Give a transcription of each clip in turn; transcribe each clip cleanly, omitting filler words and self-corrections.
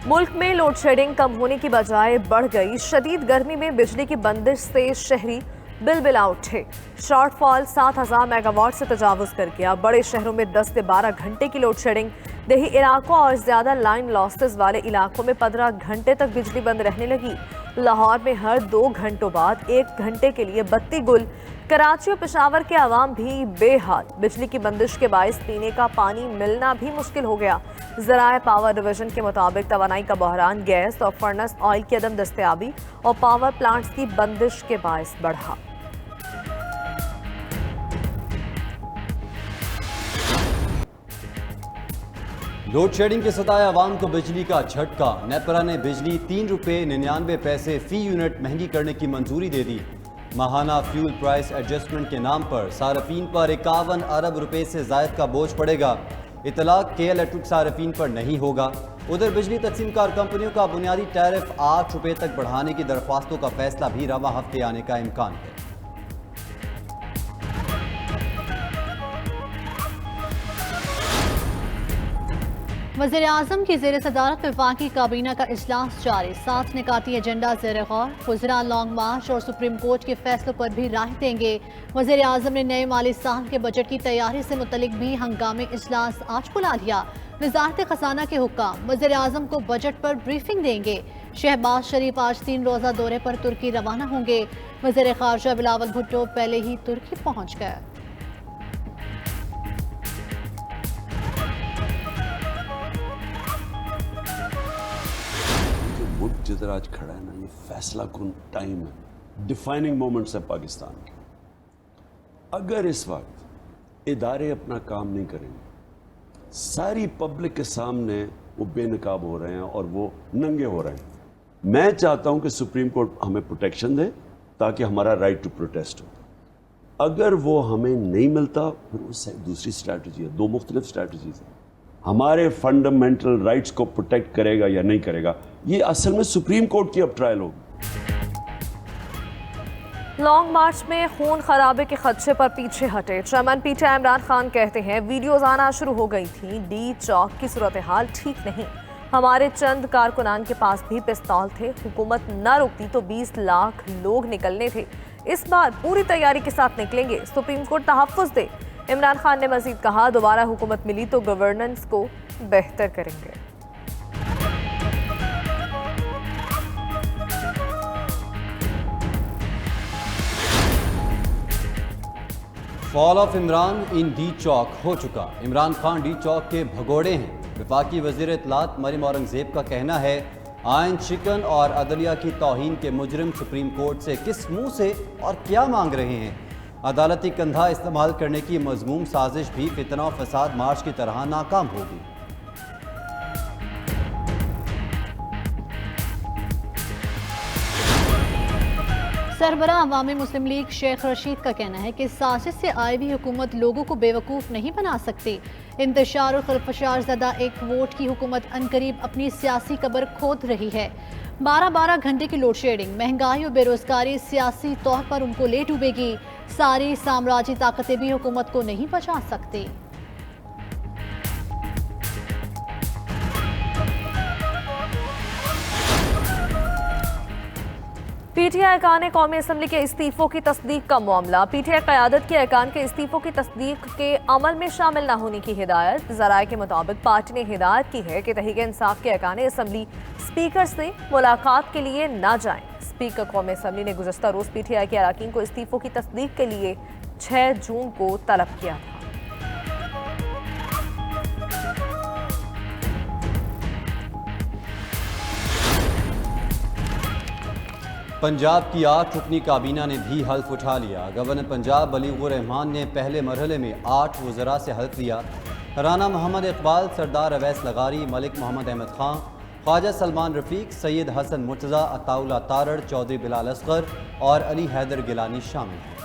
मुल्क में load shedding कम होने की बजाय बढ़ गई। शदीद गर्मी में बिजली की बंदिश से शहरी बिलबिला उठे। शॉर्टफॉल 7000 मेगावाट से तजावुज कर गया। बड़े शहरों में 10 से 12 घंटे की लोड शेडिंग। देही इलाकों और ज्यादा लाइन लॉसेस वाले इलाकों में 15 घंटे तक बिजली बंद रहने लगी। लाहौर में हर 2 घंटों बाद 1 घंटे के लिए बत्ती गुल। कराची और पेशावर के अवाम भी बेहाल। बिजली की बंदिश के बायस पीने का पानी मिलना भी मुश्किल हो गया। ज़राए पावर डिवीजन के मुताबिक तवानाई का बहरान गैस और फर्नेस ऑयल की अदम दस्तयाबी और पावर प्लांट्स की बंदिश के बायस बढ़ा। लोड शेडिंग के सताए आवाम को बिजली का झटका। नेपरा ने बिजली 3 रुपये 99 पैसे फी यूनिट महंगी करने की मंजूरी दे दी। माहाना फ्यूल प्राइस एडजस्टमेंट के नाम पर सार्फिन पर 51 अरब रुपए से जायद का बोझ पड़ेगा। इतलाक के इलेक्ट्रिक सार्फिन पर नहीं होगा। उधर बिजली तकसीमकार कंपनियों का बुनियादी टैरिफ 8 रुपये तक बढ़ाने की दरख्वास्तों का फैसला भी रवा हफ्ते आने का इम्कान है। वज़ीर-ए-आज़म की ज़ेर सदारत वफाकी काबीना का इजलास जारी। 7 निकाती एजेंडा ज़ेर गौर। वज़ीरान लॉन्ग मार्च और सुप्रीम कोर्ट के फैसलों पर भी राय देंगे। वज़ीर-ए-आज़म ने नए माली साल के बजट की तैयारी से मुतल्लिक भी हंगामी इजलास आज बुला लिया। वज़ारत खजाना के हुक्काम वज़ीर-ए-आज़म को बजट पर ब्रीफिंग देंगे। शहबाज शरीफ आज 3 रोज़ा दौरे पर तुर्की रवाना होंगे। वज़ीर ख़ारजा बिलावल भुट्टो पहले ही तुर्की पहुँच गए। जिधर आज खड़ा है ना, ये फैसला कुन टाइम है, डिफाइनिंग मोमेंट्स है पाकिस्तान के। अगर इस वक्त इदारे अपना काम नहीं करेंगे, सारी पब्लिक के सामने वो बेनकाब हो रहे हैं और वो नंगे हो रहे हैं। मैं चाहता हूं कि सुप्रीम कोर्ट हमें प्रोटेक्शन दे ताकि हमारा राइट टू प्रोटेस्ट हो। अगर वो हमें नहीं मिलता, फिर वो दूसरी स्ट्रैटेजी है। 2 मुख्तलिफ स्ट्रैटेजीज हैं। हमारे फंडामेंटल राइट्स को प्रोटेक्ट करेगा या नहीं करेगा, ये असल में सुप्रीम कोर्ट की अब ट्रायल होगी। लॉन्ग मार्च में खून खराबे के खदशे पर पीछे हटे। चेयरमैन पीटीआई इमरान खान कहते हैं वीडियोज आना शुरू हो गई थी। डी चौक की सूरत हाल ठीक नहीं। हमारे चंद कारकुनान के पास भी पिस्तौल थे। हुकूमत न रुकती तो 20 लाख लोग निकलने थे। इस बार पूरी तैयारी के साथ निकलेंगे। सुप्रीम कोर्ट तहफ्फुज़ दे। इमरान खान ने मजीद कहा दोबारा हुकूमत मिली तो गवर्नेंस को बेहतर करेंगे। Fall of Imran in D Chowk हो चुका। इमरान खान डी चौक के भगोड़े हैं। वफाकी वज़ीर इत्तलात मरियम औरंगज़ेब का कहना है आयन शिकन और अदलिया की तौहीन के मुजरिम सुप्रीम कोर्ट से किस मुंह से और क्या मांग रहे हैं। अदालती कंधा इस्तेमाल करने की मज़मूम साजिश भी फितना और फसाद मार्च की तरह नाकाम होगी। सरबराह अवामी मुस्लिम लीग शेख रशीद का कहना है कि साजिश से आई भी हुकूमत लोगों को बेवकूफ़ नहीं बना सकती। इंतशार और खरफशार ज़दा एक वोट की हुकूमत अनकरीब अपनी सियासी कब्र खोद रही है। 12-12 घंटे की लोड शेडिंग, महंगाई और बेरोजगारी सियासी तौर पर उनको ले डूबेगी। सारी साम्राज्य ताकतें भी हुकूमत को नहीं बचा सकती। पीटीआई अरकान ने कौमी असम्बली के इस्तीफों की तस्दीक का मामला। पीटीआई क़यादत के अरकान के इस्तीफों की तस्दीक के अमल में शामिल न होने की हिदायत। ज़राए के मुताबिक पार्टी ने हिदायत की है कि तहरीक इंसाफ के अरकान असम्बली स्पीकर से मुलाकात के लिए न जाएं। स्पीकर कौमी असम्बली ने गुज़श्ता रोज़ पीटीआई के अरकान को इस्तीफों की तस्दीक के लिए 6 जून को तलब किया था। पंजाब की 8 रुकनी काबीना ने भी हल्फ उठा लिया। गवर्नर पंजाब बलीगुर रहमान ने पहले मरहले में 8 वज़रा से हल्फ लिया। राना मोहम्मद इकबाल, सरदार अवैस लगारी, मलिक मोहम्मद अहमद खान, ख्वाजा सलमान रफ़ीक, सैयद हसन मुर्तज़ा, अताउल्ला तारड़, चौधरी बिलाल असगर और अली हैदर गिलानी शामिल हैं।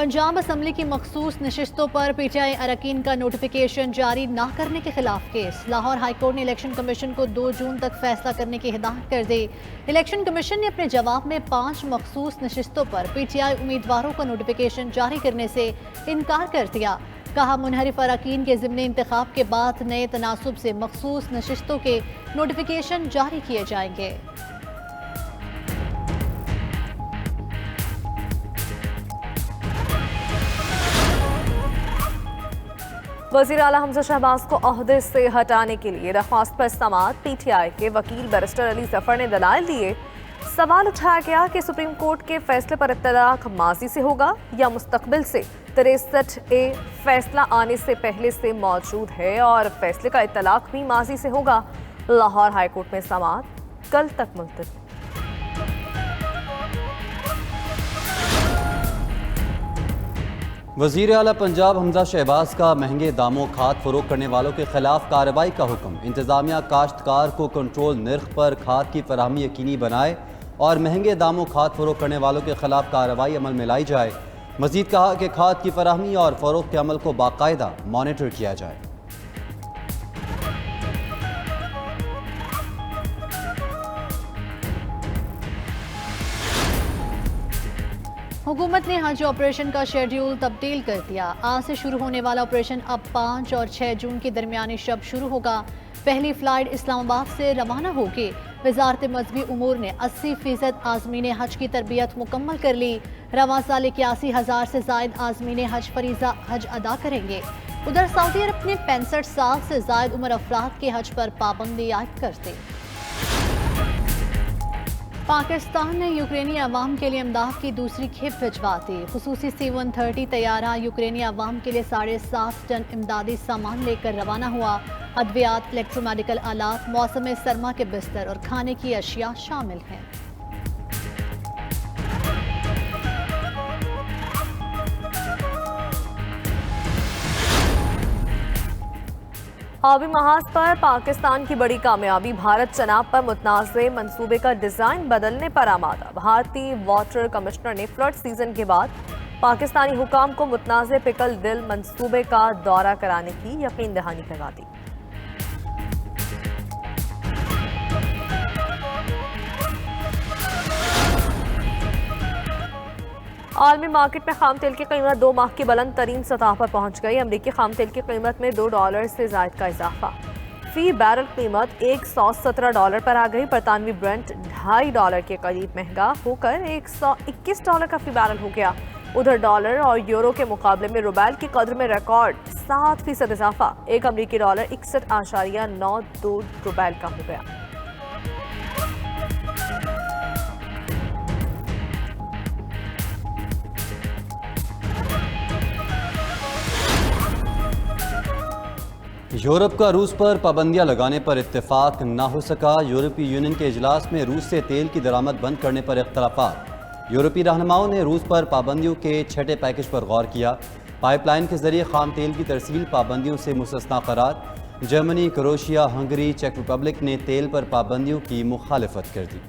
पंजाब असम्बली की मखसूस नशिस्तों पर PTI अरकान का नोटिफिकेशन जारी न करने के खिलाफ केस। लाहौर हाईकोर्ट ने इलेक्शन कमीशन को 2 जून तक फैसला करने की हिदायत कर दी। इलेक्शन कमीशन ने अपने जवाब में 5 मखसूस नशिस्तों पर PTI उम्मीदवारों का नोटिफिकेशन जारी करने से इनकार कर दिया। कहा, मुनहरिफ अरकान के ज़िमनी इंतखाब के बाद नए तनासुब से मखसूस नशिस्तों के नोटिफिकेशन जारी किए जाएंगे। वज़ीर आला हमजा शहबाज को ओहदे से हटाने के लिए दरख्वास्त पर समाअत। PTI के वकील बैरिस्टर अली जफर ने दलाइल दिए। सवाल उठाया गया कि सुप्रीम कोर्ट के फैसले पर इत्तलाक माजी से होगा या मुस्तकबिल से। 63A फैसला आने से पहले से मौजूद है और फैसले का इत्तलाक भी माजी से होगा। लाहौर हाईकोर्ट में समाअत कल तक मुलतवी। वज़ीर आला पंजाब हमजा शहबाज का महंगे दामों खाद फरोख्त करने वालों के खिलाफ कार्रवाई का हुक्म। इंतज़ामिया काश्तकार को कंट्रोल नर्ख पर खाद की फराहमी यकीनी बनाए और महंगे दामों खाद फरोख्त करने वालों के खिलाफ कार्रवाई अमल में लाई जाए। मज़ीद कहा कि खाद की फराहमी और फरोख्त के अमल को बाकायदा मॉनिटर किया जाए। हुकूमत ने हज ऑपरेशन का शेड्यूल तब्दील कर दिया। आज से शुरू होने वाला ऑपरेशन अब 5 और 6 जून की दरमियानी शब शुरू होगा। पहली फ्लाइट इस्लामाबाद से रवाना होगी। वजारत मजहबी उमूर ने 80% आज़मीन हज की तरबियत मुकम्मल कर ली। रवां साल 81,000 से जायद आज़मीन हज फरीज़ा हज अदा करेंगे। उधर सऊदी अरब ने 65 साल से जायद उम्र अफराद के हज पर पाबंदी आयद कर दी। पाकिस्तान ने यूक्रेनी अवाम के लिए इमदाद की दूसरी खेप भिजवा दी। खुसूसी C-130 तैयारा यूक्रेनी अवाम के लिए 7.5 टन इमदादी सामान लेकर रवाना हुआ। अद्वियात, इलेक्ट्रोमेडिकल आलात, मौसम सरमा के बिस्तर और खाने की अशिया शामिल हैं। आबी महाज पर पाकिस्तान की बड़ी कामयाबी। भारत चनाब पर मुतनाज़े मंसूबे का डिज़ाइन बदलने पर आमादा। भारतीय वाटर कमिश्नर ने फ्लड सीजन के बाद पाकिस्तानी हुकाम को मुतनाज़े पिकल दिल मंसूबे का दौरा कराने की यकीन दहानी करवा दी। आलमी मार्केट में खाम तेल की कीमत 2 माह की बुलंद तरीन सतह पर पहुंच गई। अमरीकी खाम तेल की कीमत में $2 से जायद का इजाफा। फी बैरल कीमत $117 पर आ गई। बरतानवी ब्रेंट $2.5 के करीब महंगा होकर $121 का फी बैरल हो गया। उधर डॉलर और यूरो के मुकाबले में रुबैल की कदर में रिकॉर्ड 7% इजाफा। एक अमरीकी डॉलर 61.92 रुबैल का हो गया। यूरोप का रूस पर पाबंदियां लगाने पर इत्तेफाक ना हो सका। यूरोपीय यूनियन के इजलास में रूस से तेल की दरामद बंद करने पर इख्तलाफात। यूरोपीय रहनुमाओं ने रूस पर पाबंदियों के 6ठे पैकेज पर गौर किया। पाइपलाइन के जरिए खाम तेल की तरसील पाबंदियों से मुस्तस्ना करार। जर्मनी, क्रोएशिया, हंगरी, चेक रिपब्लिक ने तेल पर पाबंदियों की मुखालिफत कर दी।